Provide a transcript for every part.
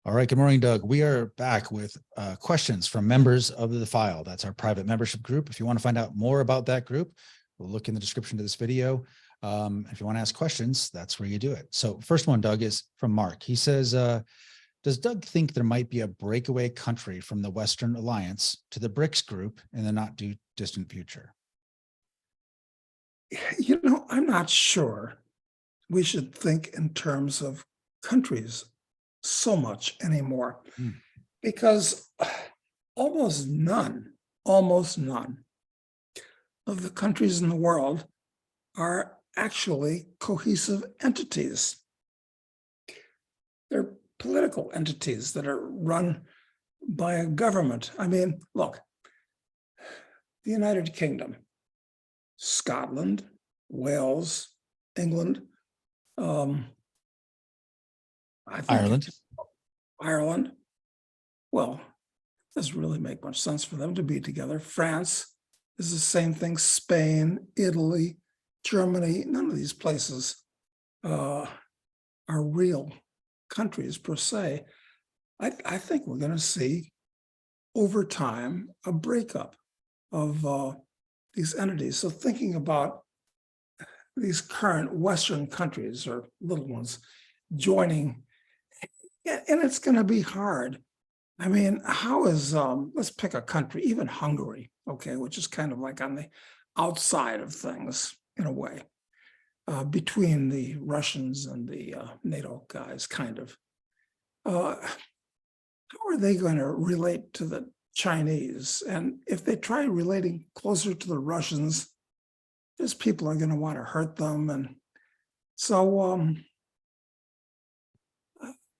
All right. Good morning, Doug. We are back with questions from members of the file. That's our private membership group. If you want to find out more about that group, we'll look in the description to this video. If you want to ask questions, that's where you do it. So first one, Doug, is from Mark. He says, does Doug think there might be a breakaway country from the Western Alliance to the BRICS group in the not too distant future? You know, I'm not sure we should think in terms of countries so much anymore, because almost none of the countries in the world are actually cohesive entities. They're political entities that are run by a government. I mean, look, the United Kingdom, Scotland, Wales, England, I think Ireland. Well, it doesn't really make much sense for them to be together. France is the same thing. Spain, Italy, Germany, none of these places are real countries per se. I think we're going to see over time a breakup of these entities. So thinking about these current Western countries or little ones joining, and it's going to be hard. I mean, how is, let's pick a country, even Hungary, okay, which is kind of like on the outside of things in a way, between the Russians and the NATO guys, kind of. How are they going to relate to the Chinese? And if they try relating closer to the Russians, these people are going to want to hurt them. And so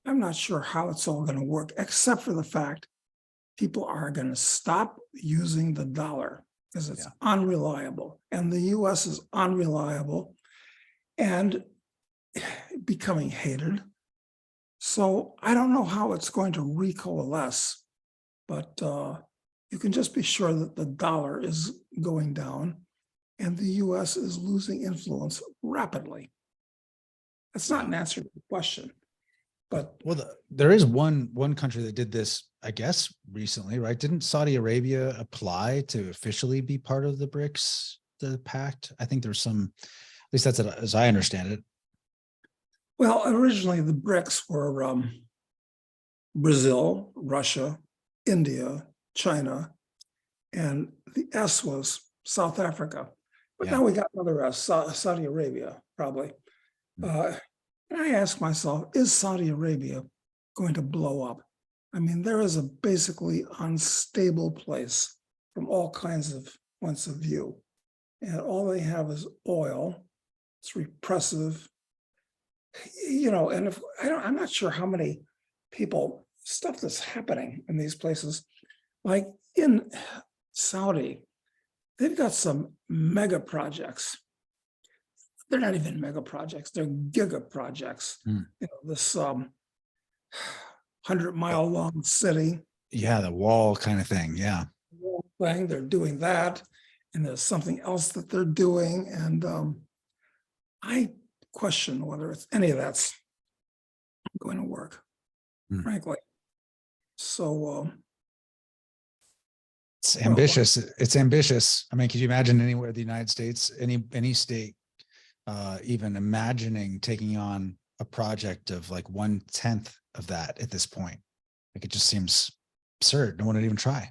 I'm not sure how it's all going to work, except for the fact people are going to stop using the dollar because it's unreliable. And the US is unreliable and becoming hated. So I don't know how it's going to recoalesce, but you can just be sure that the dollar is going down and the US is losing influence rapidly. That's not an answer to the question. But there is one country that did this, I guess, recently, right? Didn't Saudi Arabia apply to officially be part of the BRICS, the pact? I think there's some, at least that's as I understand it. Well, originally the BRICS were Brazil, Russia, India, China, and the S was South Africa. But now we got another S, Saudi Arabia, probably. And I ask myself, is Saudi Arabia going to blow up? I mean, there is a basically unstable place from all kinds of points of view. And all they have is oil. It's repressive. You know, and if I'm not sure how many people, stuff that's happening in these places, like in Saudi, they've got some mega projects. They're not even mega projects, they're giga projects. You know, this 100-mile long city. Yeah, the wall kind of thing. Yeah. Thing, they're doing that. And there's something else that they're doing. And I question whether it's any of that's going to work, frankly. So it's ambitious. It's ambitious. I mean, could you imagine anywhere in the United States, any state, even imagining taking on a project of like 1/10 of that at this point? Like, it just seems absurd. No one would even try.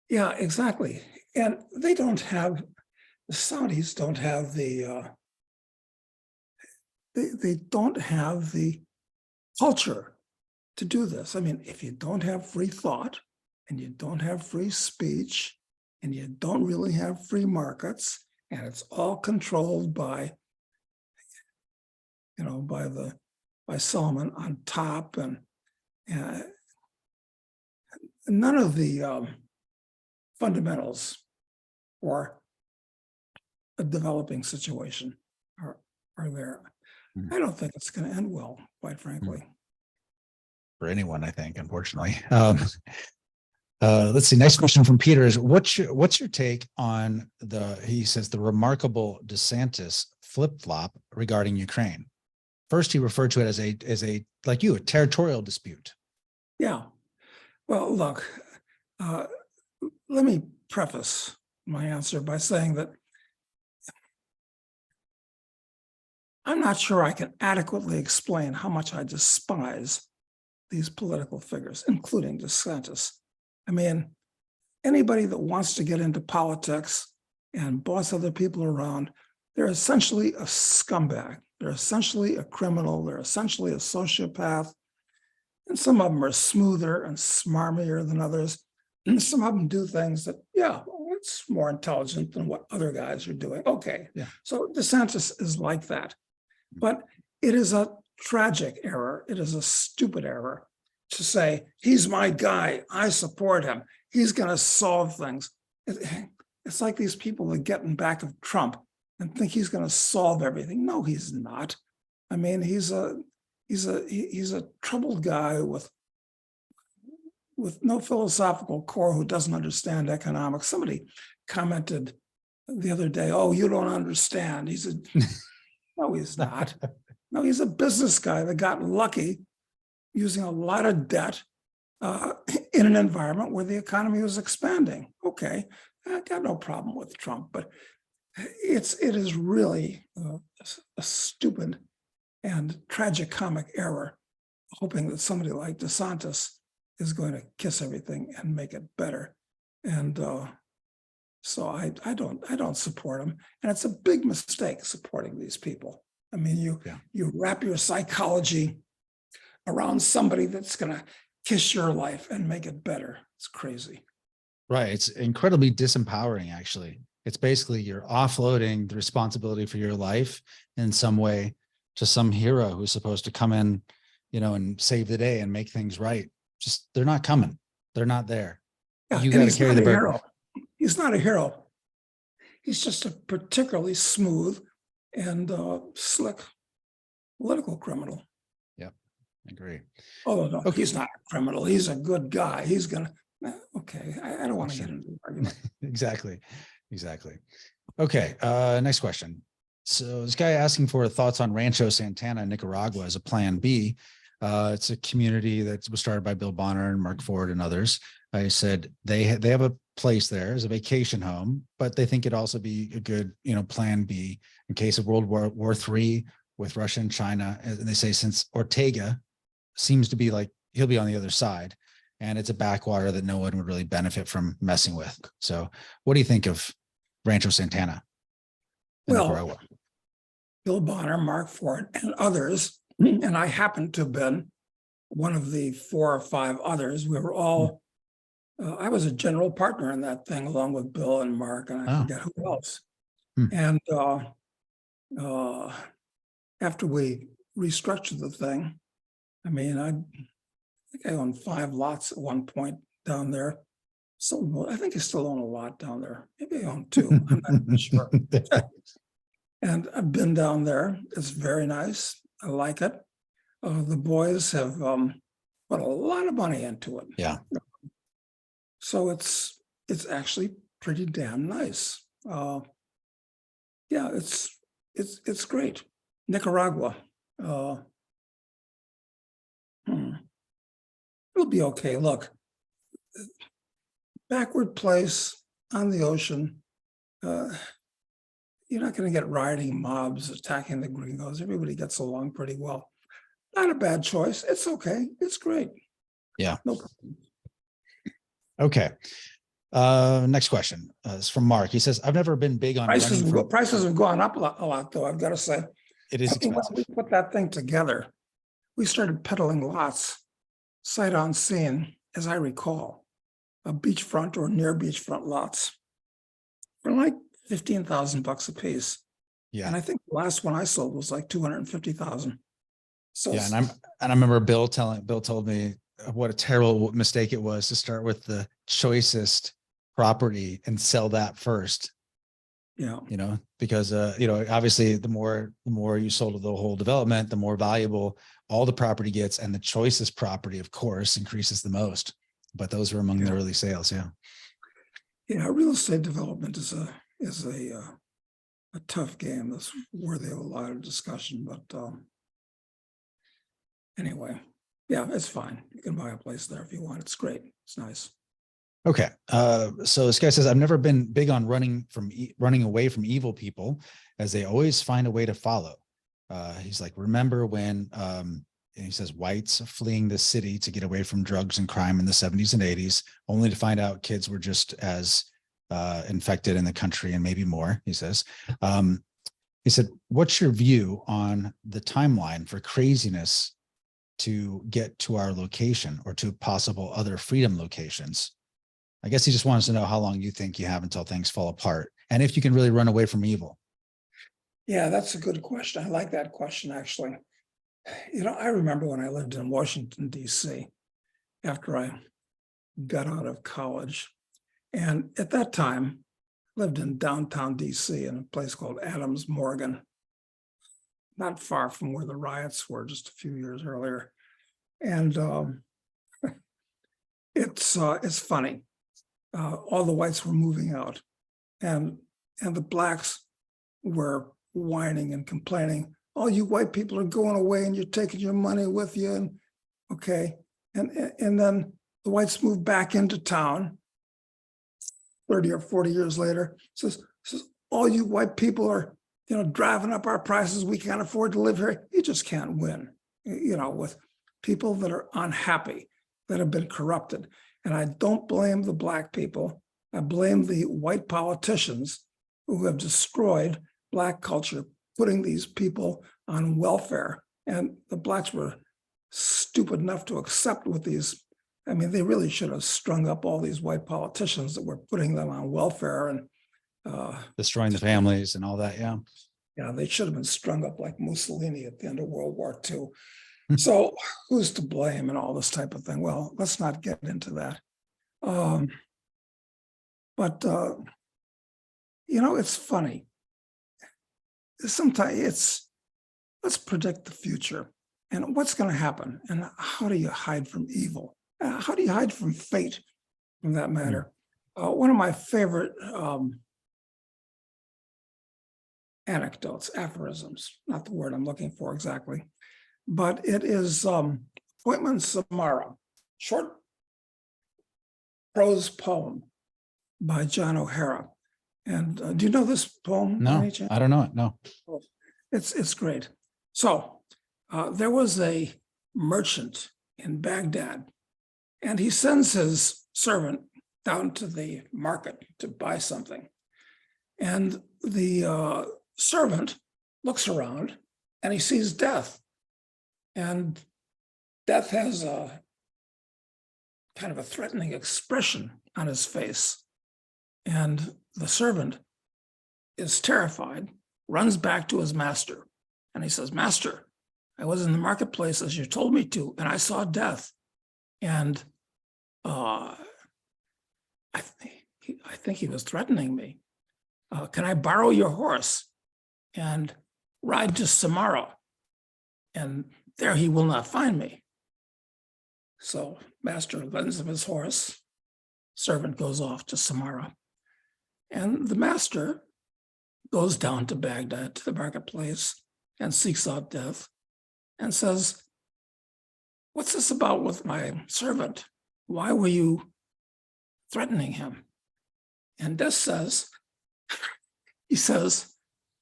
Yeah, exactly. And they don't have, the Saudis don't have the, they don't have the culture to do this. I mean, if you don't have free thought and you don't have free speech and you don't really have free markets, and it's all controlled by, you know, by Solomon on top, and none of the fundamentals for a developing situation are there. I don't think it's going to end well, quite frankly. For anyone, I think, unfortunately. Let's see. Next question from Peter is, what's your take on he says, the remarkable DeSantis flip-flop regarding Ukraine? First, he referred to it as a like you, a territorial dispute. Yeah. Well, look, let me preface my answer by saying that I'm not sure I can adequately explain how much I despise these political figures, including DeSantis. I mean, anybody that wants to get into politics and boss other people around, they're essentially a scumbag. They're essentially a criminal. They're essentially a sociopath. And some of them are smoother and smarmier than others. And some of them do things that, yeah, it's more intelligent than what other guys are doing. Okay. Yeah. So DeSantis is like that. But it is a tragic error. It is a stupid error to say, he's my guy. I support him. He's going to solve things. It's like these people that get in back of Trump and think he's going to solve everything. No, he's not. I mean, he's a troubled guy with no philosophical core who doesn't understand economics. Somebody commented the other day, "Oh, you don't understand." No, he's not. No, he's a business guy that got lucky using a lot of debt in an environment where the economy was expanding. Okay, I got no problem with Trump, but it is really a stupid and tragicomic error, hoping that somebody like DeSantis is going to kiss everything and make it better. And so I don't support him, and it's a big mistake supporting these people. I mean, you wrap your psychology around somebody that's going to kiss your life and make it better. It's crazy. Right. It's incredibly disempowering, actually. It's basically you're offloading the responsibility for your life in some way to some hero who's supposed to come in, and save the day and make things right. Just, they're not coming. They're not there. Yeah, You got to carry the burden. Hero. He's not a hero. He's just a particularly smooth and slick political criminal. Yep, I agree. Oh, no, okay. He's not a criminal. He's a good guy. He's gonna. Okay, I don't want to get into the argument. Exactly. Okay, next question. So this guy asking for thoughts on Rancho Santana, Nicaragua, as a plan B. It's a community that was started by Bill Bonner and Mark Ford and others. I said they have a place there as a vacation home, but they think it'd also be a good, plan B in case of World War III with Russia and China. And they say since Ortega seems to be like he'll be on the other side, and it's a backwater that no one would really benefit from messing with. So, what do you think of Rancho Santana? Well, Nicaragua? Bill Bonner, Mark Ford, and others, and I happen to have been one of the 4 or 5 others. We were all. I was a general partner in that thing, along with Bill and Mark, and I forget who else. And after we restructured the thing, I mean, I think I owned 5 lots at one point down there. So I think I still own a lot down there. Maybe I own 2. I'm not even sure. And I've been down there. It's very nice. I like it. The boys have put a lot of money into it. Yeah. So it's actually pretty damn nice. Yeah, it's great. Nicaragua. It'll be okay. Look, backward place on the ocean. You're not going to get rioting mobs attacking the gringos. Everybody gets along pretty well. Not a bad choice. It's okay. It's great. Yeah. No problem. Okay. Next question is from Mark. He says, I've never been big on prices have gone up a lot, though, I've got to say. It is expensive. When we put that thing together, we started peddling lots, sight unseen, as I recall, beachfront or near beachfront lots for like $15,000 a piece. Yeah. And I think the last one I sold was like $250,000. So yeah, and I remember Bill told me what a terrible mistake it was to start with the choicest property and sell that first. Yeah. Because obviously the more you sold the whole development, the more valuable all the property gets, and the choicest property, of course, increases the most. But those were among the early sales. Yeah. Yeah, real estate development is a tough game that's worthy of a lot of discussion, but anyway, yeah, it's fine. You can buy a place there if you want. It's great. It's nice. Okay. So this guy says, I've never been big on running away from evil people, as they always find a way to follow. He's like, remember when, and he says, whites fleeing the city to get away from drugs and crime in the 70s and 80s, only to find out kids were just as infected in the country and maybe more, he says. He said, what's your view on the timeline for craziness to get to our location or to possible other freedom locations? I guess he just wants to know how long you think you have until things fall apart, and if you can really run away from evil. Yeah, that's a good question. I like that question, actually. I remember when I lived in Washington, D.C., after I got out of college. And at that time, I lived in downtown D.C. in a place called Adams Morgan, not far from where the riots were just a few years earlier. And it's funny. All the whites were moving out, and the blacks were whining and complaining. All you white people are going away, and you're taking your money with you. And okay, and then the whites moved back into town 30 or 40 years later. Says all you white people are driving up our prices. We can't afford to live here. You just can't win. With people that are unhappy, that have been corrupted. And I don't blame the black people. I blame the white politicians who have destroyed black culture, putting these people on welfare. And the blacks were stupid enough to accept with these. I mean, they really should have strung up all these white politicians that were putting them on welfare and destroying the families and all that. Yeah. Yeah, they should have been strung up like Mussolini at the end of World War II. So who's to blame and all this type of thing? Well, let's not get into that. It's funny. Sometimes let's predict the future and what's going to happen. And how do you hide from evil? How do you hide from fate, for that matter? One of my favorite anecdotes, aphorisms, not the word I'm looking for exactly, but it is Whitman Samara, short prose poem by John O'Hara. And do you know this poem? No, I don't know it. No. It's great. So there was a merchant in Baghdad, and he sends his servant down to the market to buy something. And the servant looks around and he sees Death. And Death has a kind of a threatening expression on his face. And the servant is terrified, runs back to his master. And he says, "Master, I was in the marketplace as you told me to, and I saw Death. And I think he was threatening me. Can I borrow your horse and ride to Samara? And there he will not find me." So master lends him his horse. Servant goes off to Samara. And the master goes down to Baghdad, to the marketplace, and seeks out Death and says, "What's this about with my servant? Why were you threatening him?" And Death says,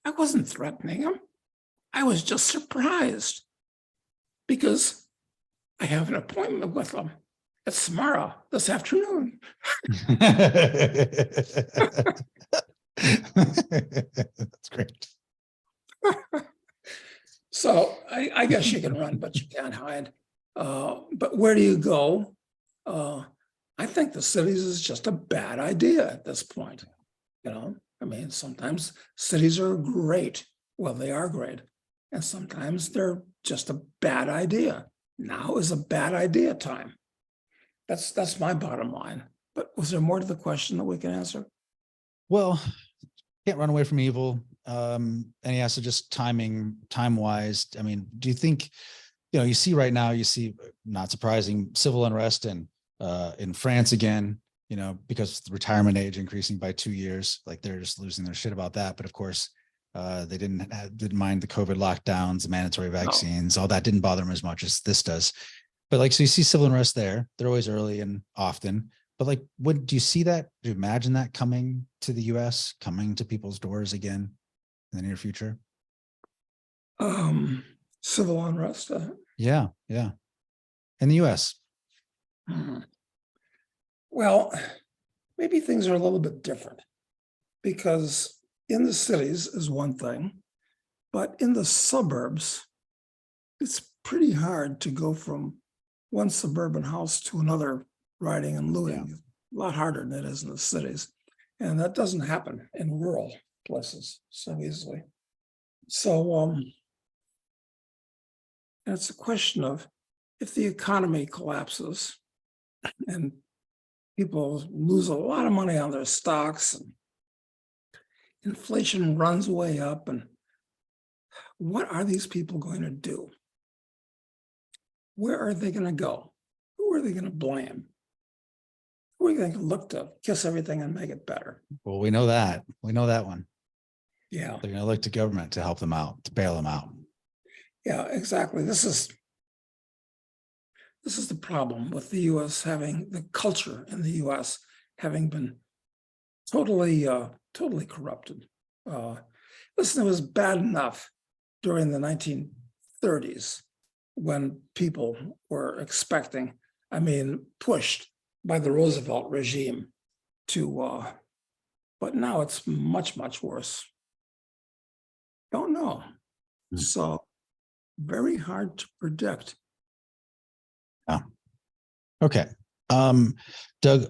"I wasn't threatening him. I was just surprised because I have an appointment with him at Samara this afternoon." That's great. So I guess you can run, but you can't hide. But where do you go? I think the cities is just a bad idea at this point. I mean, sometimes cities are great. Well, they are great. And sometimes they're just a bad idea. Now is a bad idea time. That's my bottom line. But was there more to the question that we can answer? Well, can't run away from evil. And he has to just time-wise. I mean, do you think, you see right now, not surprising, civil unrest in France again, because the retirement age increasing by 2 years, like they're just losing their shit about that. But of course, They didn't mind the COVID lockdowns, the mandatory vaccines, all that didn't bother them as much as this does. But like, so you see civil unrest there. They're always early and often. But like, what do you see that? Do you imagine that coming to the US, coming to people's doors again in the near future? Civil unrest. Yeah. In the US. Well, maybe things are a little bit different because in the cities is one thing, but in the suburbs, it's pretty hard to go from one suburban house to another rioting and looting. Yeah. A lot harder than it is in the cities. And that doesn't happen in rural places so easily. So it's a question of if the economy collapses and people lose a lot of money on their stocks and inflation runs way up, and what are these people going to do? Where are they going to go? Who are they going to blame? Who are they going to look to kiss everything and make it better? Well, we know that. We know that one. Yeah. They're going to look to government to help them out, to bail them out. Yeah, exactly. This is the problem with the U.S. having the culture in the U.S. having been totally corrupted. Listen, it was bad enough during the 1930s when people were expecting, pushed by the Roosevelt regime to, but now it's much, much worse. Don't know. So very hard to predict. Yeah. Okay. Doug,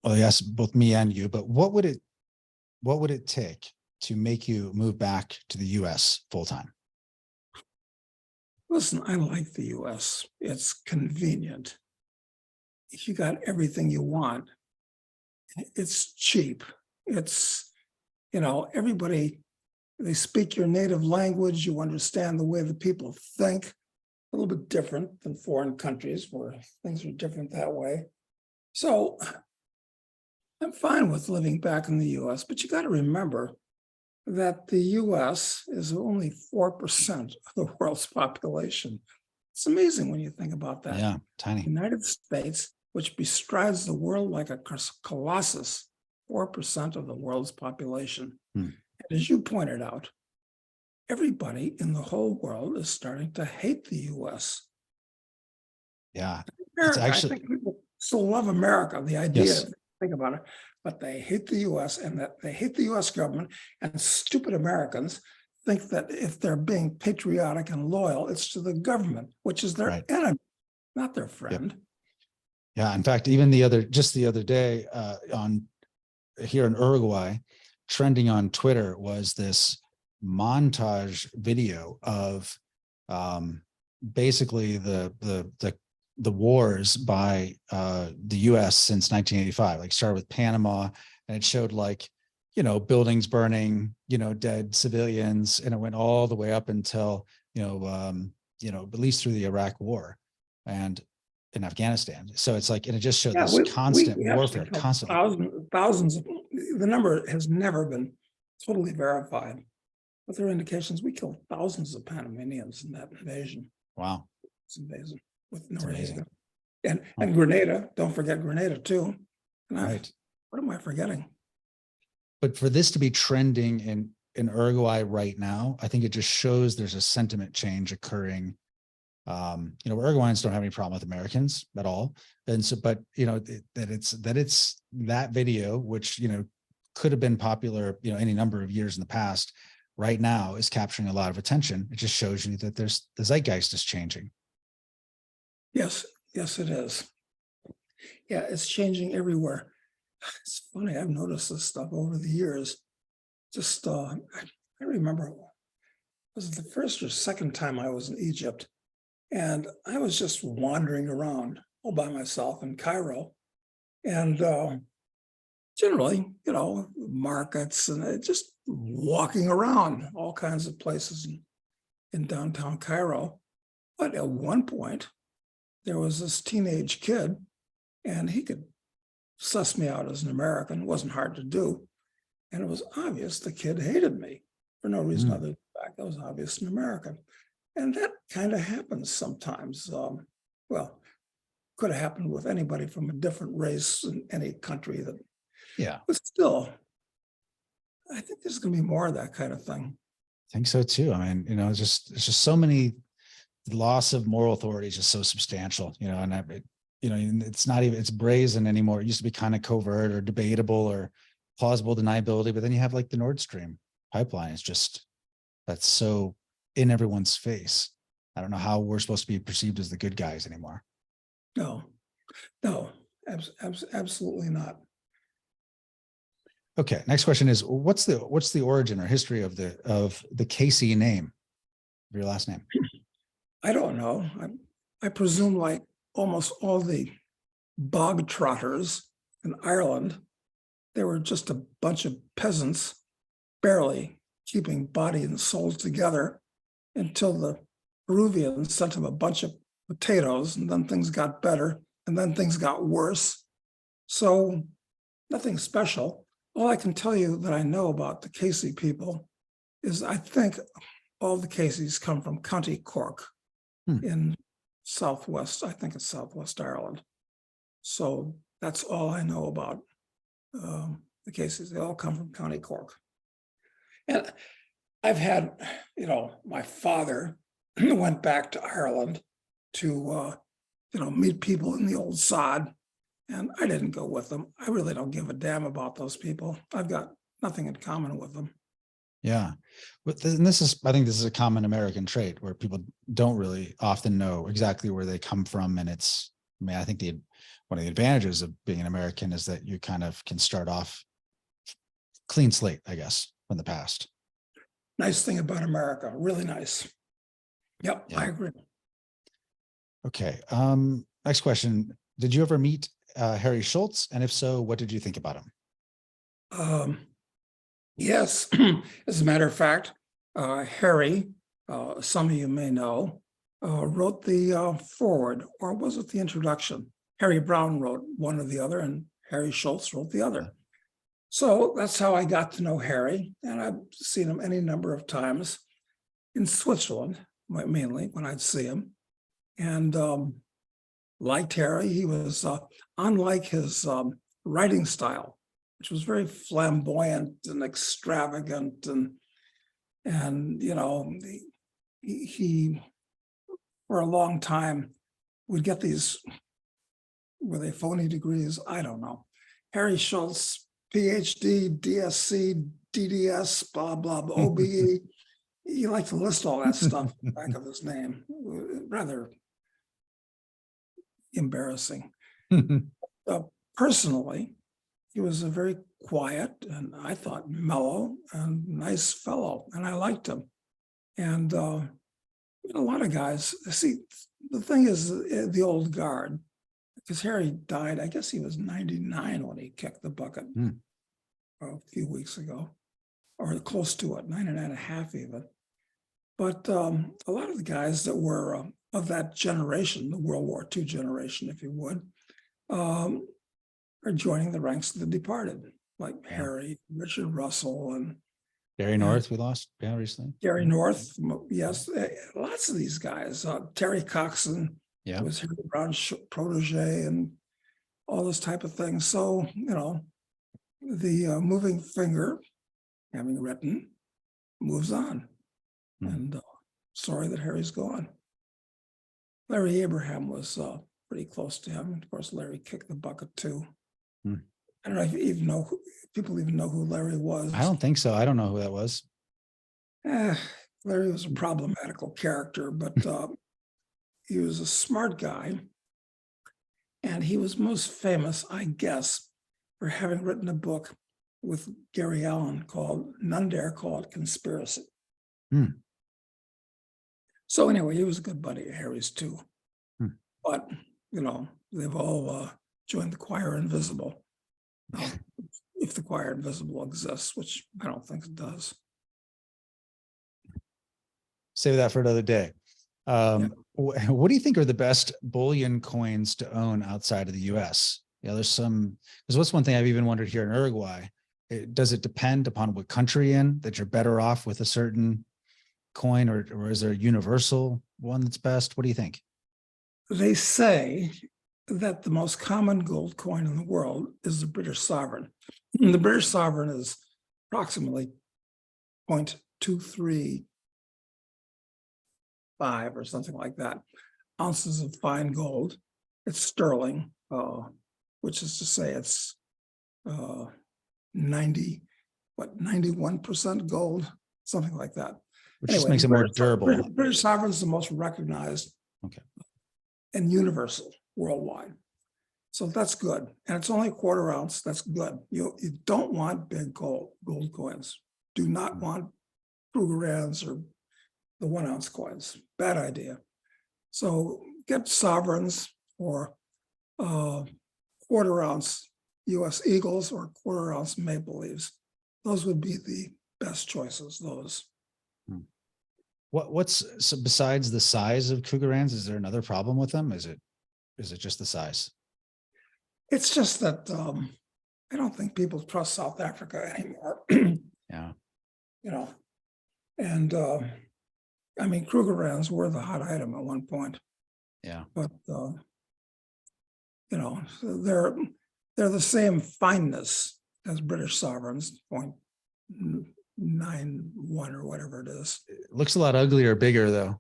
well, yes, both me and you, but what would it take to make you move back to the US full time? Listen, I like the US. It's convenient. If you got everything you want, it's cheap. It's, everybody, they speak your native language. You understand the way the people think, a little bit different than foreign countries where things are different that way. So I'm fine with living back in the US, but you got to remember that the US is only 4% of the world's population. It's amazing when you think about that. Yeah, tiny. The United States, which bestrides the world like a colossus, 4% of the world's population. And as you pointed out, everybody in the whole world is starting to hate the US. Yeah. America, I think people still love America, the idea, Yes. think about it, but they hate the US and that they hate the US government, and stupid Americans think that if they're being patriotic and loyal, it's to the government, which is their enemy, not their friend. Yep. Yeah. In fact, even the other day here in Uruguay, trending on Twitter was this montage video of basically the wars by the US since 1985, like started with Panama, and it showed buildings burning, dead civilians, and it went all the way up until, at least through the Iraq war and in Afghanistan. So it's and it just showed this constant warfare, constantly. Thousands of, the number has never been totally verified, but there are indications we killed thousands of Panamanians in that invasion. Wow. It's amazing. With Noriega and Grenada, don't forget Grenada too. And what am I forgetting? But for this to be trending in Uruguay right now, I think it just shows there's a sentiment change occurring. Uruguayans don't have any problem with Americans at all, and so, but that it's that video, which could have been popular, any number of years in the past, right now is capturing a lot of attention. It just shows you that the zeitgeist is changing. Yes, it is. Yeah, it's changing everywhere. It's funny, I've noticed this stuff over the years. Just, I remember, was it the first or second time I was in Egypt? And I was just wandering around all by myself in Cairo. And generally, markets and just walking around all kinds of places in downtown Cairo. But at one point, there was this teenage kid, and he could suss me out as an American. It wasn't hard to do. And it was obvious the kid hated me. for no reason other than the fact that was obvious in America. And that kind of happens sometimes. Well, could have happened with anybody from a different race in any country that, Yeah, but still, I think there's going to be more of that kind of thing. I think so too. I mean, it's just so many, the loss of moral authority is just so substantial, and it's not even, it's brazen anymore. It used to be kind of covert or debatable or plausible deniability, but then you have like the Nord Stream pipeline. It's just, that's so in everyone's face. I don't know how we're supposed to be perceived as the good guys anymore. No, absolutely not. Okay, next question is, what's the origin or history of the Casey name, of your last name? I don't know. I presume, like almost all the bog trotters in Ireland, they were just a bunch of peasants barely keeping body and soul together until the Peruvians sent them a bunch of potatoes, and then things got better, and then things got worse. So nothing special. All I can tell you that I know about the Casey people is I think all the Caseys come from County Cork in Southwest, I think it's Southwest Ireland. So that's all I know about the Caseys. They all come from County Cork. And I've had, my father went back to Ireland to, meet people in the old sod. And I didn't go with them. I really don't give a damn about those people. I've got nothing in common with them. Yeah. But and I think this is a common American trait where people don't really often know exactly where they come from. And I think one of the advantages of being an American is that you kind of can start off clean slate, I guess, from the past. Nice thing about America, really nice. Yep, yeah. I agree. Okay. Next question. Did you ever meet Harry Schultz? And if so, what did you think about him? Yes, as a matter of fact, Harry, some of you may know, wrote the foreword, or was it the introduction? Harry Brown wrote one or the other, and Harry Schultz wrote the other. So that's how I got to know Harry, and I've seen him any number of times in Switzerland, mainly when I'd see him, and liked Harry. He was, unlike his writing style, which was very flamboyant and extravagant, and he for a long time would get these, were they phony degrees? I don't know. Harry Schultz, PhD, DSc, DDS, blah, blah, blah, OBE. He liked to list all that stuff on the back of his name. Rather embarrassing. Personally, he was a very quiet and I thought mellow and nice fellow, and I liked him. And a lot of guys, see, the thing is the old guard, because Harry died, I guess he was 99 when he kicked the bucket a few weeks ago, or close to it, 99 and a half even. But a lot of the guys that were of that generation, the World War II generation, if you would, are joining the ranks of the departed, like Harry, Richard Russell, and Gary North, we lost recently. Gary North, yes, lots of these guys. Terry Coxon was Harry Brown's protege, and all this type of thing. So, the moving finger, having written, moves on. And sorry that Harry's gone. Larry Abraham was pretty close to him. Of course, Larry kicked the bucket too. I don't know if people even know who Larry was. I don't think so. I don't know who that was. Larry was a problematical character, but he was a smart guy. And he was most famous, I guess, for having written a book with Gary Allen called None Dare Call It Conspiracy. So anyway, he was a good buddy of Harry's too. But, they've all joined the choir invisible. If the choir invisible exists, which I don't think it does. Save that for another day. What do you think are the best bullion coins to own outside of the US? There's what's one thing I've even wondered here in Uruguay. Does it depend upon what country in that you're better off with a certain coin, or is there a universal one that's best? What do you think? They say that the most common gold coin in the world is the British sovereign. And the British sovereign is approximately 0.235 or something like that ounces of fine gold. It's sterling, which is to say it's 91% gold, something like that. Which just makes it more durable. British sovereign is the most recognized and universal worldwide. So that's good. And it's only a quarter ounce. That's good. You don't want big gold coins. Do not want Krugerrands or the 1 ounce coins. Bad idea. So get sovereigns or quarter ounce US Eagles or quarter ounce Maple Leaves. Those would be the best choices, those. What's so besides the size of Krugerrands? Is there another problem with them? Is it just the size? It's just that I don't think people trust South Africa anymore. Yeah. You know, and I mean, Krugerrands were the hot item at one point. Yeah. But you know, they're the same fineness as British sovereigns, 0.91 or whatever it is. It looks a lot uglier, bigger though,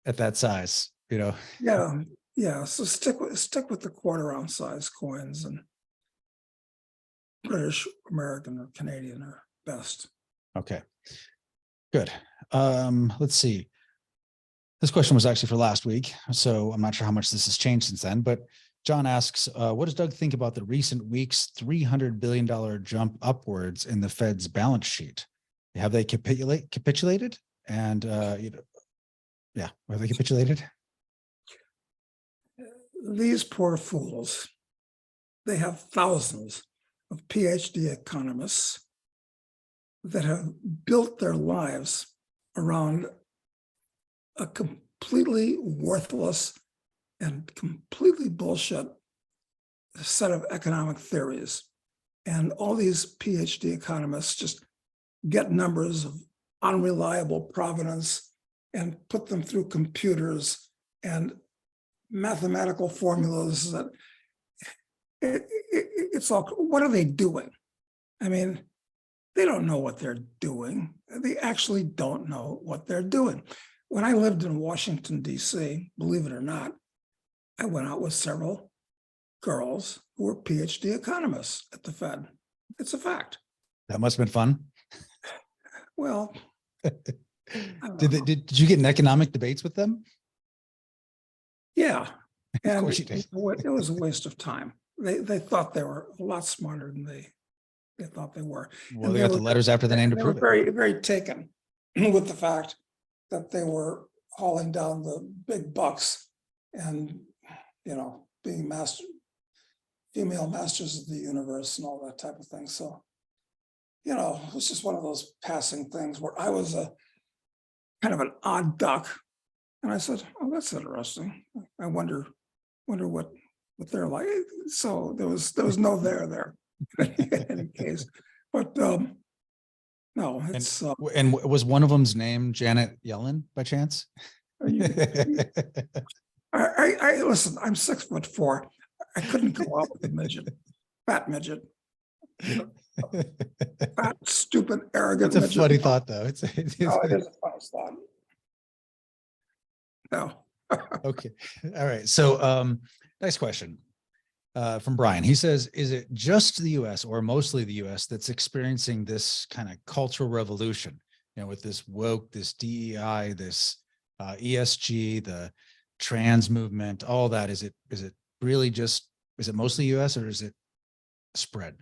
at that size, you know. Yeah. Yeah, so stick with the quarter ounce size coins, and British, American, or Canadian are best. Okay, good. Let's see. This question was actually for last week, so I'm not sure how much this has changed since then, but John asks, what does Doug think about the recent week's $300 billion jump upwards in the Fed's balance sheet? Have they capitulated? And, yeah, have they capitulated? These poor fools, they have thousands of PhD economists that have built their lives around a completely worthless and completely bullshit set of economic theories. And all these PhD economists just get numbers of unreliable provenance and put them through computers and mathematical formulas that it's all, what are they doing? I mean, they don't know what they're doing. They actually don't know what they're doing. When I lived in Washington, D.C., believe it or not, I went out with several girls who were PhD economists at the Fed. It's a fact. That must have been fun. Well, did you get in economic debates with them? Yeah, and of course you did. It was a waste of time. They thought they were a lot smarter than they thought they were. Well, and they got the letters after the name to prove it. Very, very taken with the fact that they were hauling down the big bucks and, you know, being female masters of the universe and all that type of thing. So, you know, it was just one of those passing things where I was a kind of an odd duck. And I said, "Oh, that's interesting. I wonder what they're like." So there was no there in any case. But no, it's and was one of them's name Janet Yellen by chance? I listen. I'm 6'4". I couldn't go out with a midget, fat midget, fat, stupid, arrogant. It's a midget. funny thought, though. It is a funny thought. No. Okay. All right. So next question from Brian. He says, is it just the US or mostly the US that's experiencing this kind of cultural revolution, you know, with this woke, this DEI, this ESG, the trans movement, all that? Is it really just, is it mostly US or is it spread?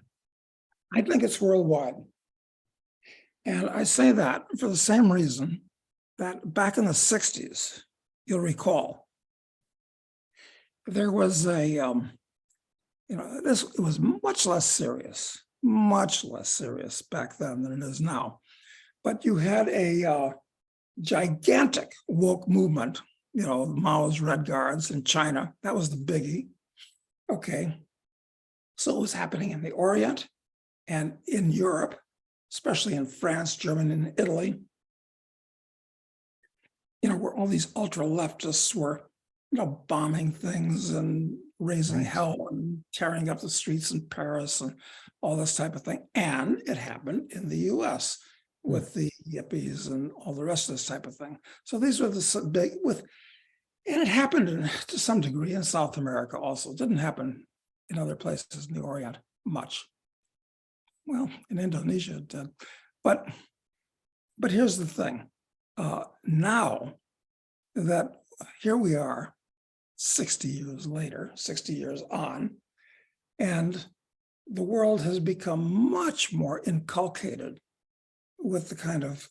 I think it's worldwide. And I say that for the same reason that back in the 60s, you'll recall, there was a, you know, it was much less serious back then than it is now. But you had a gigantic woke movement, you know, Mao's Red Guards in China. That was the biggie. Okay. So it was happening in the Orient. And in Europe, especially in France, Germany, and Italy, where all these ultra leftists were, bombing things and raising Right. hell and tearing up the streets in Paris and all this type of thing. And it happened in the US with the yippies and all the rest of this type of thing. So these were the big and it happened to some degree in South America also. It didn't happen in other places in the Orient much. Well, in Indonesia it did. But here's the thing. Now that here we are 60 years later, 60 years on, and the world has become much more inculcated with the kind of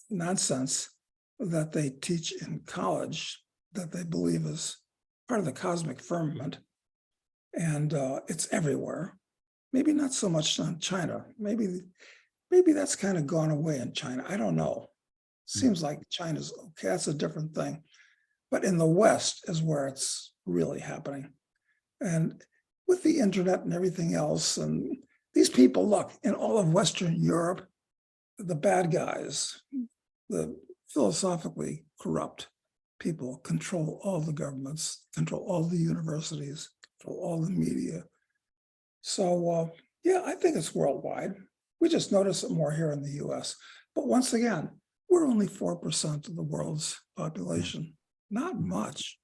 nonsense that they teach in college that they believe is part of the cosmic firmament. And it's everywhere. Maybe not so much in China. Maybe that's kind of gone away in China. I don't know. Seems like China's okay. That's a different thing. But in the West is where it's really happening. And with the internet and everything else, and these people, look, in all of Western Europe, the bad guys, the philosophically corrupt people control all the governments, control all the universities, control all the media. So, yeah, I think it's worldwide. We just notice it more here in the US. But once again, we're only 4% of the world's population. Not much.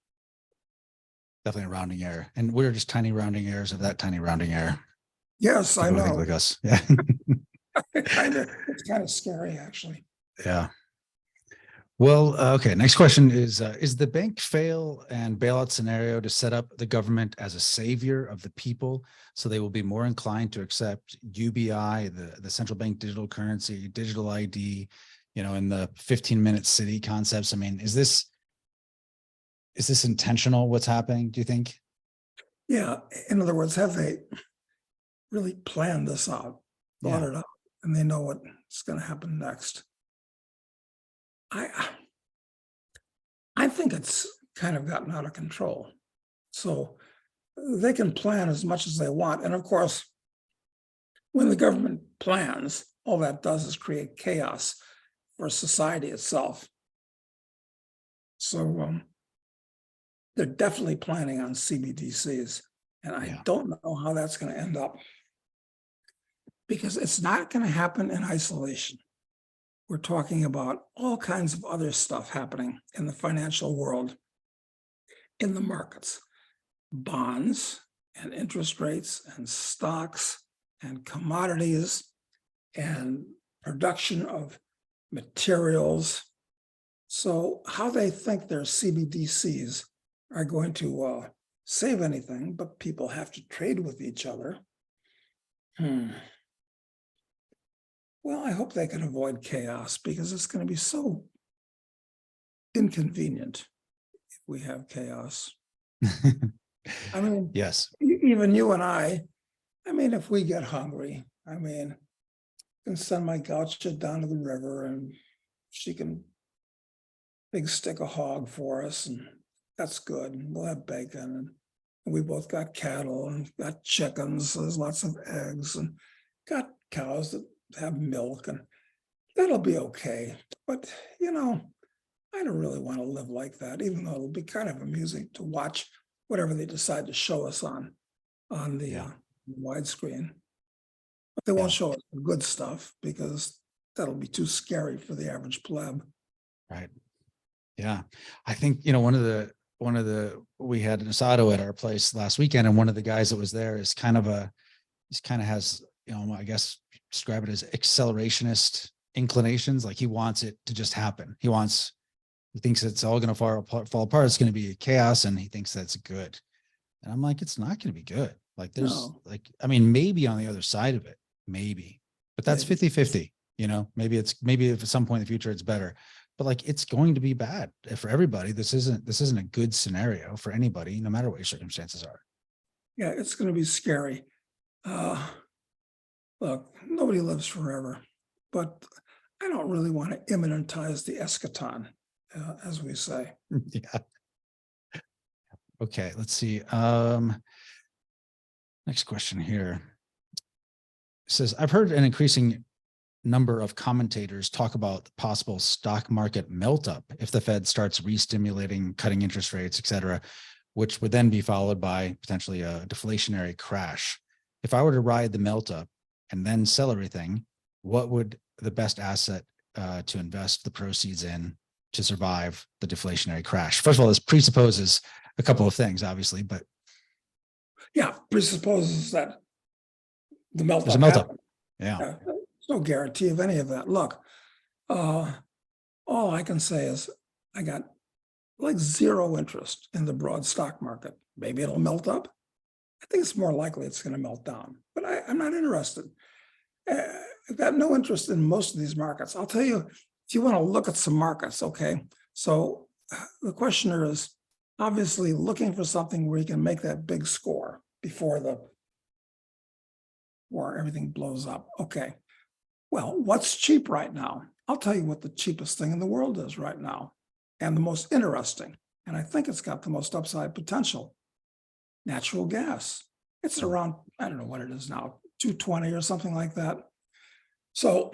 Definitely a rounding error. And we're just tiny rounding errors of that tiny rounding error. Yes, People I know. think like us. Yeah. It's kind of scary, actually. Yeah. Well, okay. Next question is the bank fail and bailout scenario to set up the government as a savior of the people, so they will be more inclined to accept UBI, the central bank digital currency, digital ID, in the 15-minute city concepts? I mean, is this intentional? What's happening, do you think? Yeah. In other words, have they really planned this out, thought it out, and they know what's going to happen next? I think it's kind of gotten out of control. So they can plan as much as they want. And of course, when the government plans, all that does is create chaos for society itself. So they're definitely planning on CBDCs. And I don't know how that's going to end up, because it's not going to happen in isolation. We're talking about all kinds of other stuff happening in the financial world, in the markets, bonds and interest rates and stocks and commodities and production of materials. So how they think their CBDCs are going to save anything, but people have to trade with each other. Well, I hope they can avoid chaos, because it's going to be so inconvenient if we have chaos. I mean, Yes. Even you and I mean, if we get hungry, I can send my gaucho down to the river and she can big stick a hog for us, and that's good. And we'll have bacon, and we both got cattle and got chickens. So there's lots of eggs, and got cows that have milk, and that'll be okay. But, I don't really want to live like that, even though it'll be kind of amusing to watch whatever they decide to show us on the widescreen. But they won't show us the good stuff, because that'll be too scary for the average pleb. Right. Yeah. I think, we had an asado at our place last weekend, and one of the guys that was there is has, I guess, describe it as accelerationist inclinations. Like, he wants it to just happen. He thinks it's all going to fall apart. It's going to be chaos. And he thinks that's good. And I'm like, it's not going to be good. Like, there's maybe on the other side of it, maybe, but that's 50-50, maybe if at some point in the future it's better, but like, it's going to be bad for everybody. This isn't a good scenario for anybody, no matter what your circumstances are. Yeah, it's going to be scary. Look, nobody lives forever, but I don't really want to immanentize the eschaton, as we say. Yeah. Okay, let's see. Next question here. says, I've heard an increasing number of commentators talk about the possible stock market melt up if the Fed starts re-stimulating, cutting interest rates, et cetera, which would then be followed by potentially a deflationary crash. If I were to ride the melt up and then sell everything, what would the best asset to invest the proceeds in to survive the deflationary crash? First of all, this presupposes a couple of things, obviously, but Yeah, presupposes that the melt there's a up melt up. happened. Yeah. There's no guarantee of any of that. Look, all I can say is I got like zero interest in the broad stock market. Maybe it'll melt up. I think it's more likely it's going to melt down, but I'm not interested. I've got no interest in most of these markets. I'll tell you, if you want to look at some markets, okay? So the questioner is obviously looking for something where you can make that big score before everything blows up. Okay. Well, what's cheap right now? I'll tell you what the cheapest thing in the world is right now, and the most interesting, and I think it's got the most upside potential. Natural gas. It's around, I don't know what it is now, 220 or something like that. So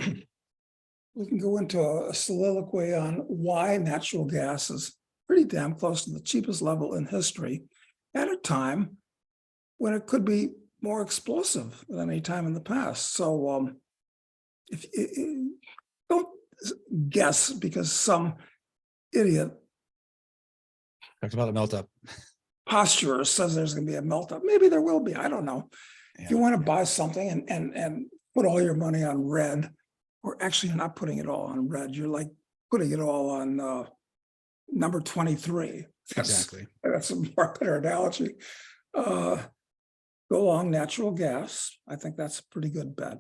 we can go into a soliloquy on why natural gas is pretty damn close to the cheapest level in history at a time when it could be more explosive than any time in the past. So if don't guess because some idiot Talked about a melt up. posturer says there's going to be a melt up. Maybe there will be. I don't know. Yeah. If you want to buy something and put all your money on red, or actually you're not putting it all on red, you're like putting it all on number 23. Exactly. That's a more better analogy. Go long natural gas. I think that's a pretty good bet.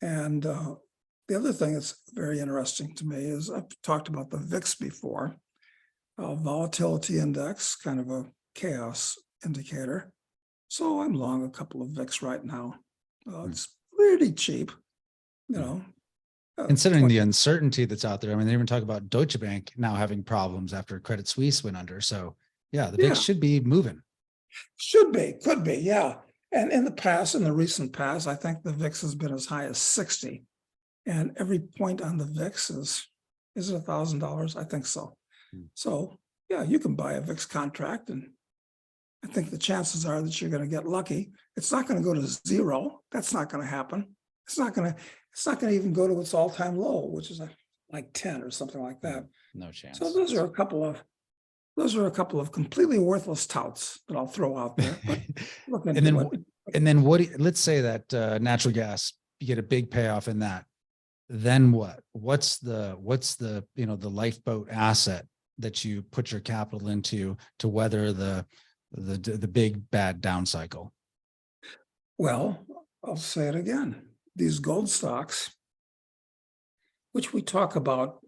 And the other thing that's very interesting to me is I've talked about the VIX before, volatility index, kind of a chaos indicator. So I'm long a couple of VIX right now. It's pretty cheap, you know. Considering the uncertainty that's out there, I mean, they even talk about Deutsche Bank now having problems after Credit Suisse went under. So yeah, the VIX should be moving. Should be, could be, yeah. And in the recent past, I think the VIX has been as high as 60. And every point on the VIX is it $1,000? I think so. So yeah, you can buy a VIX contract, and I think the chances are that you're going to get lucky. It's not going to go to zero. That's not going to happen. It's not going to even go to its all-time low, which is like 10 or something like that. No chance. So those are a couple of completely worthless touts that I'll throw out there. But look into it. And then let's say that natural gas, you get a big payoff in that. Then what? What's the the lifeboat asset that you put your capital into to weather the big bad down cycle? Well, I'll say it again. These gold stocks, which we talk about,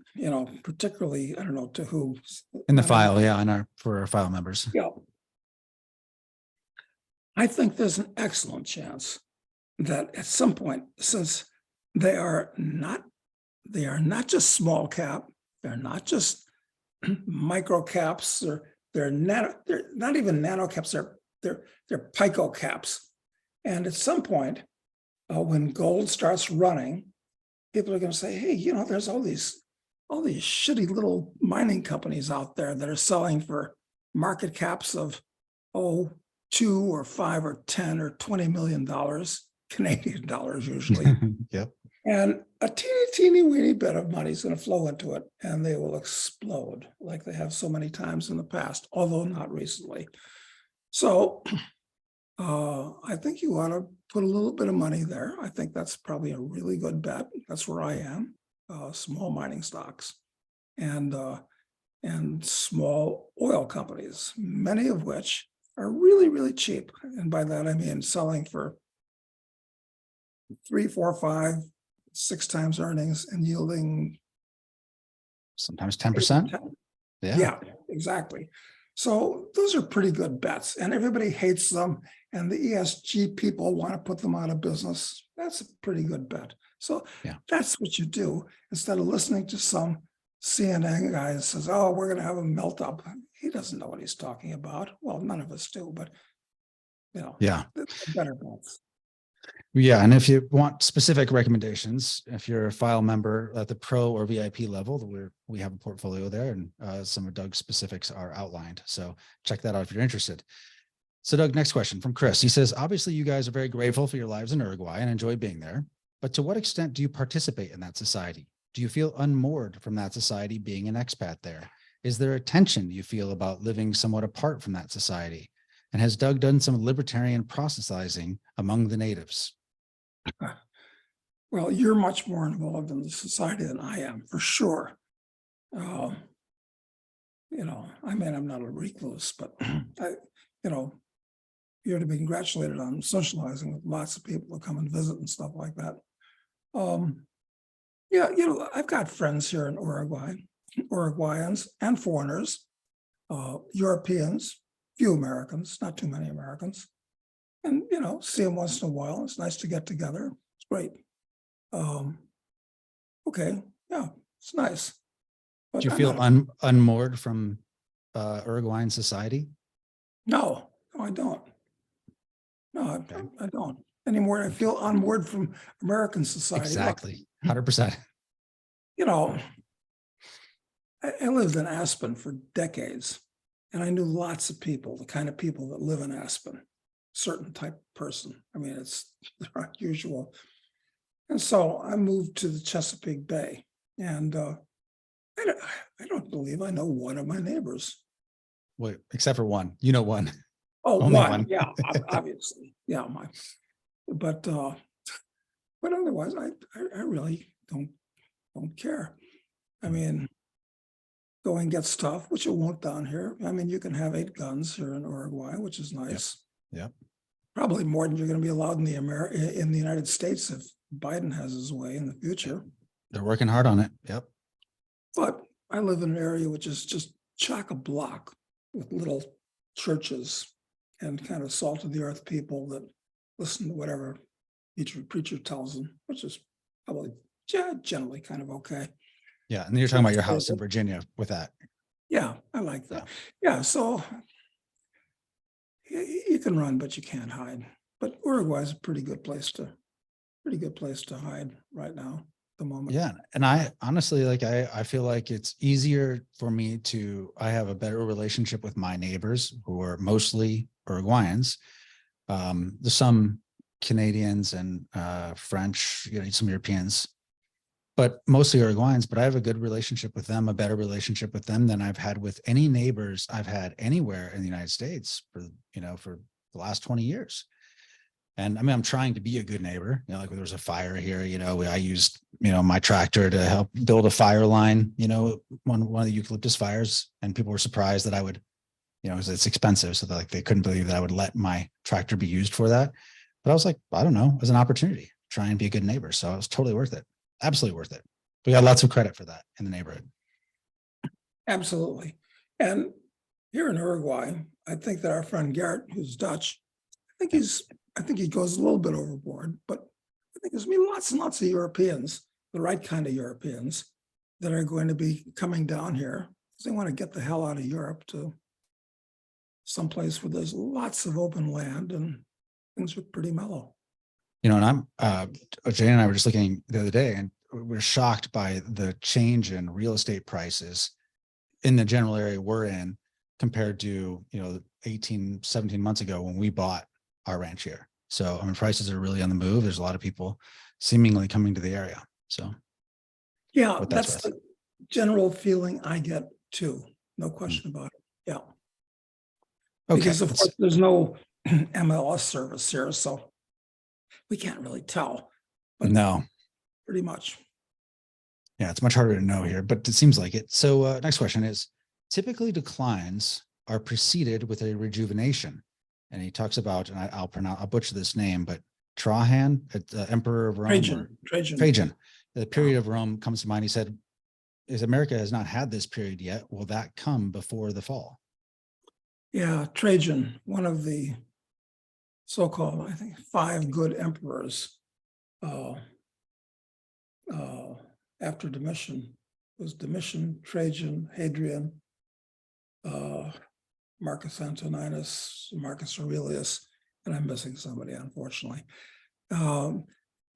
particularly, I don't know to who. In the file, yeah, for our file members. Yeah. I think there's an excellent chance that at some point, since they are not just small cap, they're not just micro caps, they're not even nano caps, they're pico caps. And at some point, when gold starts running, people are going to say, hey, there's all these shitty little mining companies out there that are selling for market caps of $2 or $5 or $10 or $20 million, Canadian dollars usually. Yep. And a teeny weeny bit of money is going to flow into it, and they will explode like they have so many times in the past, although not recently. So I think you want to put a little bit of money there. I think that's probably a really good bet. That's where I am. Small mining stocks and small oil companies, many of which are really, really cheap. And by that, I mean selling for 3, 4, 5, 6 times earnings and yielding sometimes 10%. Yeah, exactly. So those are pretty good bets, and everybody hates them. And the ESG people want to put them out of business. That's a pretty good bet. So that's what you do instead of listening to some CNN guy that says, "Oh, we're going to have a melt up." He doesn't know what he's talking about. Well, none of us do, but they're better bets. Yeah, and if you want specific recommendations, if you're a file member at the pro or VIP level, we have a portfolio there, and some of Doug's specifics are outlined. So check that out if you're interested. So Doug, next question from Chris. He says, obviously you guys are very grateful for your lives in Uruguay and enjoy being there, but to what extent do you participate in that society? Do you feel unmoored from that society being an expat there? Is there a tension you feel about living somewhat apart from that society? And has Doug done some libertarian proselytizing among the natives? Well, you're much more involved in the society than I am, for sure. I mean, I'm not a recluse, but you're to be congratulated on socializing with lots of people who come and visit and stuff like that. Yeah, I've got friends here in Uruguay, Uruguayans and foreigners, Europeans, few Americans, not too many Americans. And, see them once in a while. It's nice to get together. It's great. Okay, yeah, it's nice. But Do you I'm feel not unmoored from Uruguayan society? No, I don't. No, I don't anymore. I feel unmoored from American society. Exactly, 100%. Look, I lived in Aspen for decades, and I knew lots of people, the kind of people that live in Aspen, certain type of person. I mean, they're unusual. And so I moved to the Chesapeake Bay, and I don't believe I know one of my neighbors. Wait, except for one. One. Oh, Only one. one. Yeah, obviously. Yeah, but otherwise, I really don't care. I mean, going gets tough, which it won't down here. I mean, you can have 8 guns here in Uruguay, which is nice. Yep. Probably more than you're going to be allowed in the United States if Biden has his way in the future. They're working hard on it. Yep. But I live in an area which is just chock-a-block with little churches and kind of salt of the earth people that listen to whatever preacher tells them, which is probably generally kind of okay. Yeah, and you're talking about your house in Virginia with that. Yeah, I like that. Yeah, so you can run, but you can't hide. But Uruguay is a pretty good place to hide right now at the moment. Yeah, and I honestly, I feel like it's easier for me I have a better relationship with my neighbors who are mostly Uruguayans. There's some Canadians and French, some Europeans, but mostly Uruguayans. But I have a good relationship with them, a better relationship with them than I've had with any neighbors I've had anywhere in the United States for the last 20 years. And I mean, I'm trying to be a good neighbor. Like when there was a fire here, I used, my tractor to help build a fire line, one of the eucalyptus fires, and people were surprised that I would, because it's expensive. So they couldn't believe that I would let my tractor be used for that. But I was like, I don't know, it was an opportunity, try and be a good neighbor. So it was totally worth it. Absolutely worth it. We got lots of credit for that in the neighborhood. Absolutely. And here in Uruguay, I think that our friend Garrett, who's Dutch, I think he goes a little bit overboard, but I think there's going to be lots and lots of Europeans, the right kind of Europeans, that are going to be coming down here because they want to get the hell out of Europe to someplace where there's lots of open land and things are pretty mellow. And I'm, Jane and I were just looking the other day, and we're shocked by the change in real estate prices in the general area we're in compared to, 18, 17 months ago when we bought our ranch here. So, I mean, prices are really on the move. There's a lot of people seemingly coming to the area. So, yeah, that's the general feeling I get too. No question about it. Yeah. Okay. Because of course there's no MLS service here, so we can't really tell. But no, pretty much. Yeah, it's much harder to know here, but it seems like it. So, next question is: typically declines are preceded with a rejuvenation. And he talks about, and I'll butcher this name, but Trajan, Emperor of Rome, Trajan. The period of Rome comes to mind. He said, "As America has not had this period yet, will that come before the fall?" Yeah, Trajan, one of the so-called, I think, 5 good emperors after Domitian. It was Domitian, Trajan, Hadrian, Marcus Antoninus, Marcus Aurelius, and I'm missing somebody, unfortunately. No,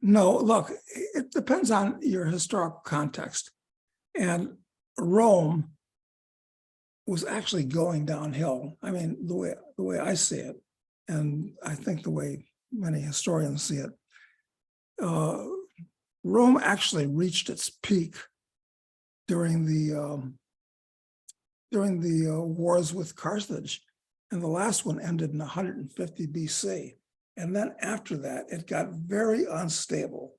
look, it depends on your historical context. And Rome was actually going downhill. I mean, the way I see it, and I think the way many historians see it, Rome actually reached its peak during the wars with Carthage, and the last one ended in 150 BC. And then after that, it got very unstable.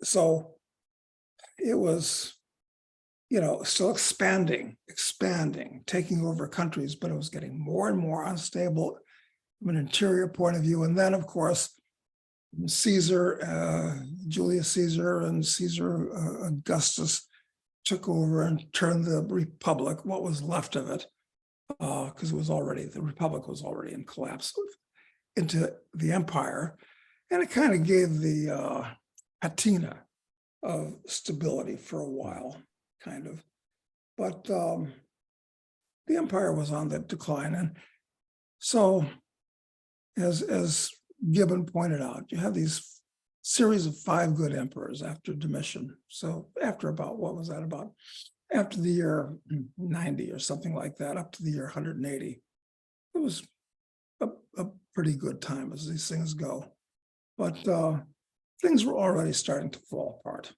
So it was, still expanding, taking over countries, but it was getting more and more unstable from an interior point of view. And then, of course, Julius Caesar and Caesar Augustus took over and turned the republic, what was left of it, because the republic was already in collapse, into the empire. And it kind of gave the patina of stability for a while, kind of. But the empire was on the decline. And so, as Gibbon pointed out, you have these series of 5 good emperors after Domitian. So after after the year 90 or something like that, up to the year 180, it was a pretty good time as these things go. But things were already starting to fall apart.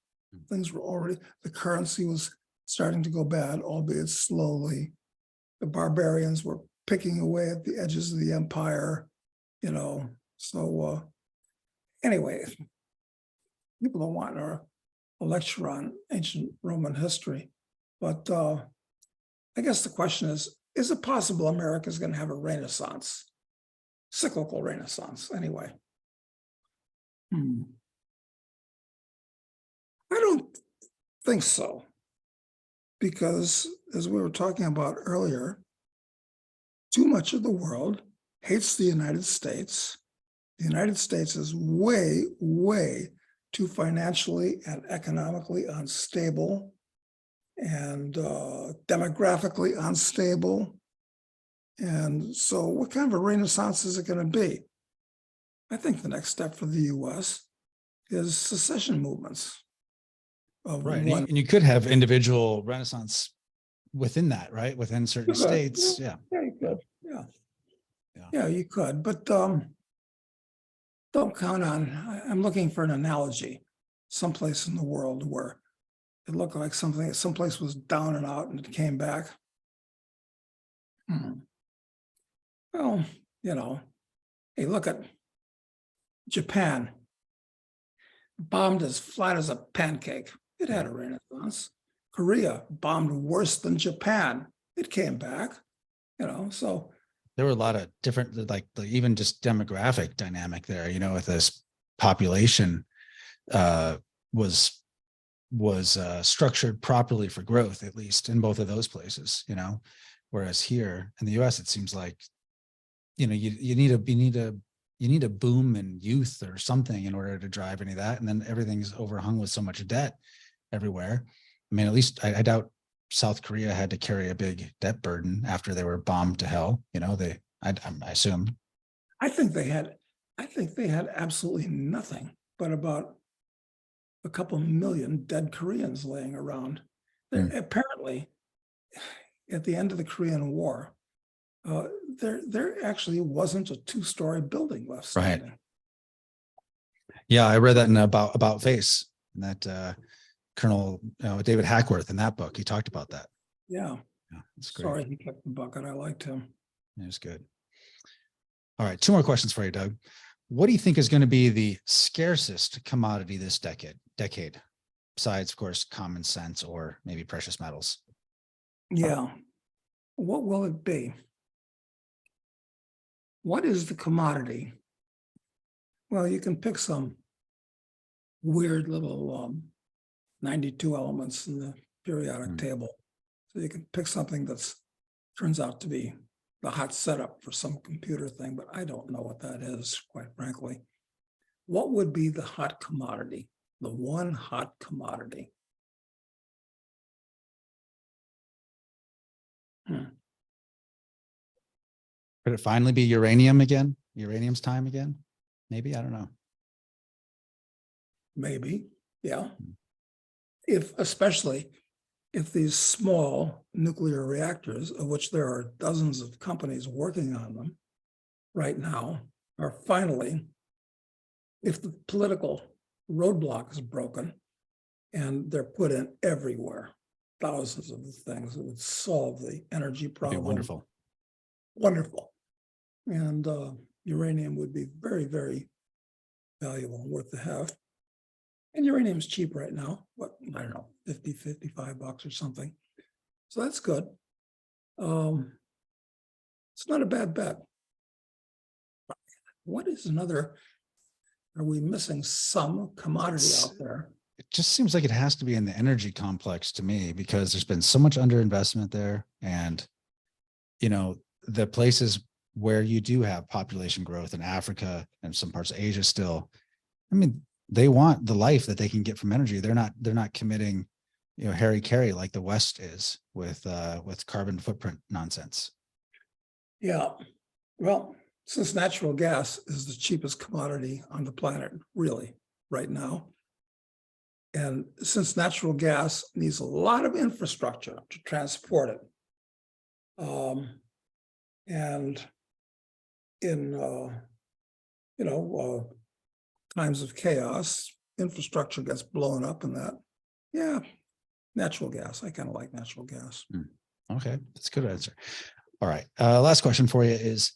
The currency was starting to go bad, albeit slowly. The barbarians were picking away at the edges of the empire, So anyway, people don't want a lecture on ancient Roman history, but I guess the question is it possible America is going to have a renaissance, cyclical renaissance anyway? I don't think so, because as we were talking about earlier, too much of the world hates the United States. The United States is way, way too financially and economically unstable and demographically unstable. And so what kind of a renaissance is it going to be? I think the next step for the US is secession movements. Right. And you could have individual renaissance within that, right? Within certain states. Yeah. Yeah, you could. Yeah, you could. But don't count on, I'm looking for an analogy someplace in the world where it looked like someplace was down and out and it came back. Well, hey, look at Japan. Bombed as flat as a pancake. It had a renaissance. Korea bombed worse than Japan. It came back, so. There were a lot of different, like even just demographic dynamic there, with this population was structured properly for growth, at least in both of those places, whereas here in the US, it seems like, you need a boom in youth or something in order to drive any of that. And then everything's overhung with so much debt everywhere. I mean, at least I doubt South Korea had to carry a big debt burden after they were bombed to hell. I assume. I think they had absolutely nothing but about a couple million dead Koreans laying around. Apparently, at the end of the Korean War, there actually wasn't a 2-story building left standing. Right. Yeah, I read that in about face, and that Colonel David Hackworth in that book, he talked about that. Yeah, it's great. Sorry, he kicked the bucket. I liked him. It was good. All right, 2 more questions for you, Doug. What do you think is going to be the scarcest commodity this decade, besides, of course, common sense or maybe precious metals? Yeah. What will it be? What is the commodity? Well, you can pick some weird little 92 elements in the periodic table. So you can pick something that's turns out to be the hot setup for some computer thing, but I don't know what that is, quite frankly. What would be the hot commodity? The one hot commodity? Could it finally be uranium again? Uranium's time again? Maybe, I don't know. Maybe, yeah. Especially if these small nuclear reactors, of which there are dozens of companies working on them right now, are finally, if the political roadblock is broken and they're put in everywhere, thousands of things that would solve the energy That'd be problem. wonderful. Wonderful. And uranium would be very, very valuable and worth the have. And uranium's cheap right now. What, I don't know, 50, 55 bucks or something. So that's good. It's not a bad bet. What is another? Are we missing some commodity out there? It just seems like it has to be in the energy complex to me, because there's been so much underinvestment there. And, you know, the places where you do have population growth in Africa and some parts of Asia still, I mean, they want the life that they can get from energy. They're not committing, you know, hara-kiri like the West is with carbon footprint nonsense. Yeah. Well, since natural gas is the cheapest commodity on the planet, really, right now, and since natural gas needs a lot of infrastructure to transport it, and in times of chaos, infrastructure gets blown up and that, yeah, natural gas. I kind of like natural gas. Okay, that's a good answer. All right, last question for you is,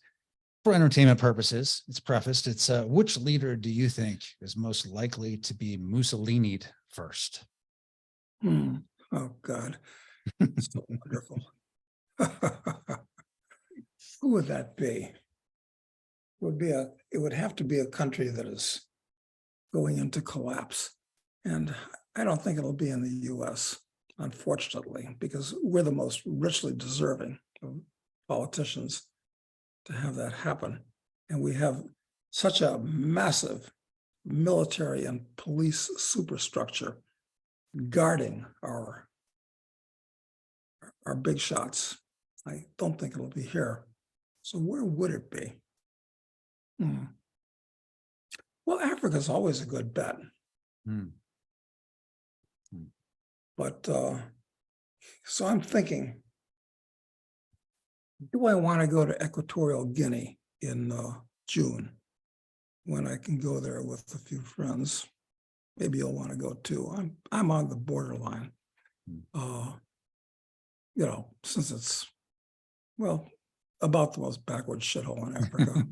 for entertainment purposes, it's prefaced, it's which leader do you think is most likely to be Mussolini'd first? Oh, God. So wonderful. Who would that be? It would have to be a country that is going into collapse. And I don't think it'll be in the US, unfortunately, because we're the most richly deserving of politicians to have that happen. And we have such a massive military and police superstructure guarding our big shots. I don't think it'll be here. So where would it be? Well, Africa's always a good bet. But so I'm thinking, do I want to go to Equatorial Guinea in June, when I can go there with a few friends? Maybe you'll want to go too. I'm on the borderline. You know, since it's, well, about the most backward shithole in Africa.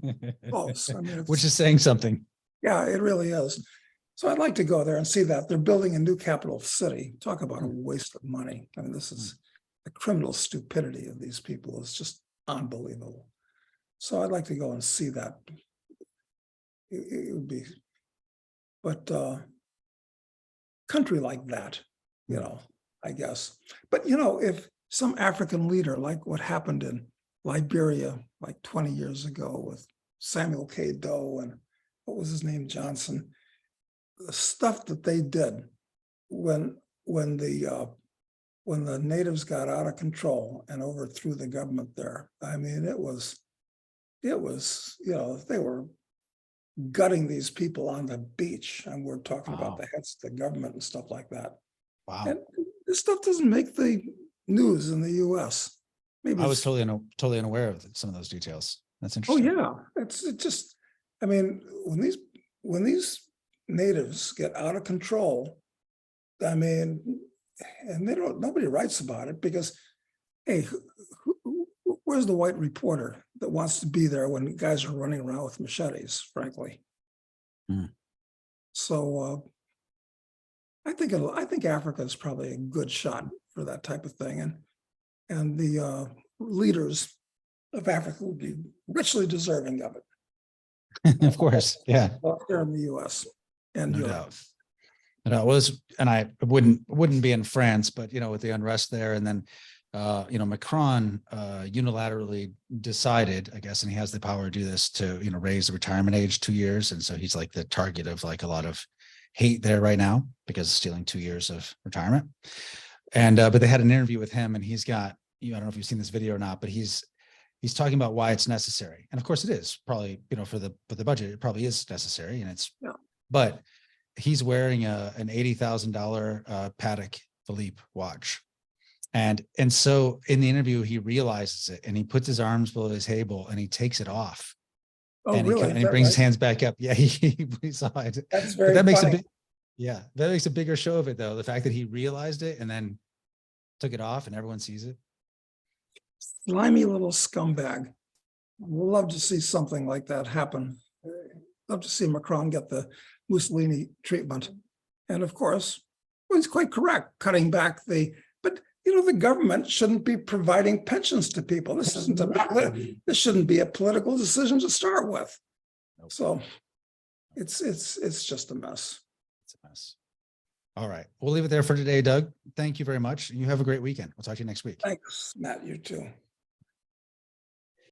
Close. I mean, Which is saying something. Yeah, it really is. So I'd like to go there and see that. They're building a new capital city. Talk about a waste of money. I mean, this is the criminal stupidity of these people is just unbelievable. So I'd like to go and see that. It would be, but country like that, you know, I guess. But, you know, if some African leader, like what happened in Liberia like 20 years ago with Samuel K. Doe and what was his name, Johnson, the stuff that they did when the natives got out of control and overthrew the government there. I mean, it was, you know, they were gutting these people on the beach, and we're talking about the heads of the government and stuff like that. Wow. And this stuff doesn't make the news in the US. Maybe I was totally unaware of some of those details. That's oh interesting. yeah, it's just, I mean, when these natives get out of control, I mean, and nobody writes about it because, hey, where's the white reporter that wants to be there when guys are running around with machetes, frankly? So I think Africa is probably a good shot for that type of thing, and the leaders of Africa would be richly deserving of it. Of course, yeah. Well, here in the U.S. and No Europe. doubt. And I was, and I wouldn't be in France, but, you know, with the unrest there, and then, you know, Macron unilaterally decided, I guess, and he has the power to do this, to, you know, raise the retirement age 2 years. And so he's like the target of like a lot of hate there right now because of stealing 2 years of retirement. And, but they had an interview with him, and he's got, you know, I don't know if you've seen this video or not, but he's he's talking about why it's necessary. And of course it is probably, you know, for the budget, it probably is necessary. And it's, Yeah. but he's wearing an $80,000 Patek Philippe watch. And so in the interview, he realizes it and he puts his arms below his table and he takes it off. Oh, And really? and he brings his hands back up. Yeah, he saw it. That's But very that makes funny. a big, yeah, that makes a bigger show of it though. The fact that he realized it and then took it off and everyone sees it. Slimy little scumbag. Love to see something like that happen. Love to see Macron get the Mussolini treatment. And of course, well, he's quite correct, cutting back but you know, the government shouldn't be providing pensions to people. This shouldn't be a political decision to start with. Nope. So it's just a mess. It's a mess. All right. We'll leave it there for today, Doug. Thank you very much. You have a great weekend. We'll talk to you next week. Thanks, Matt, you too.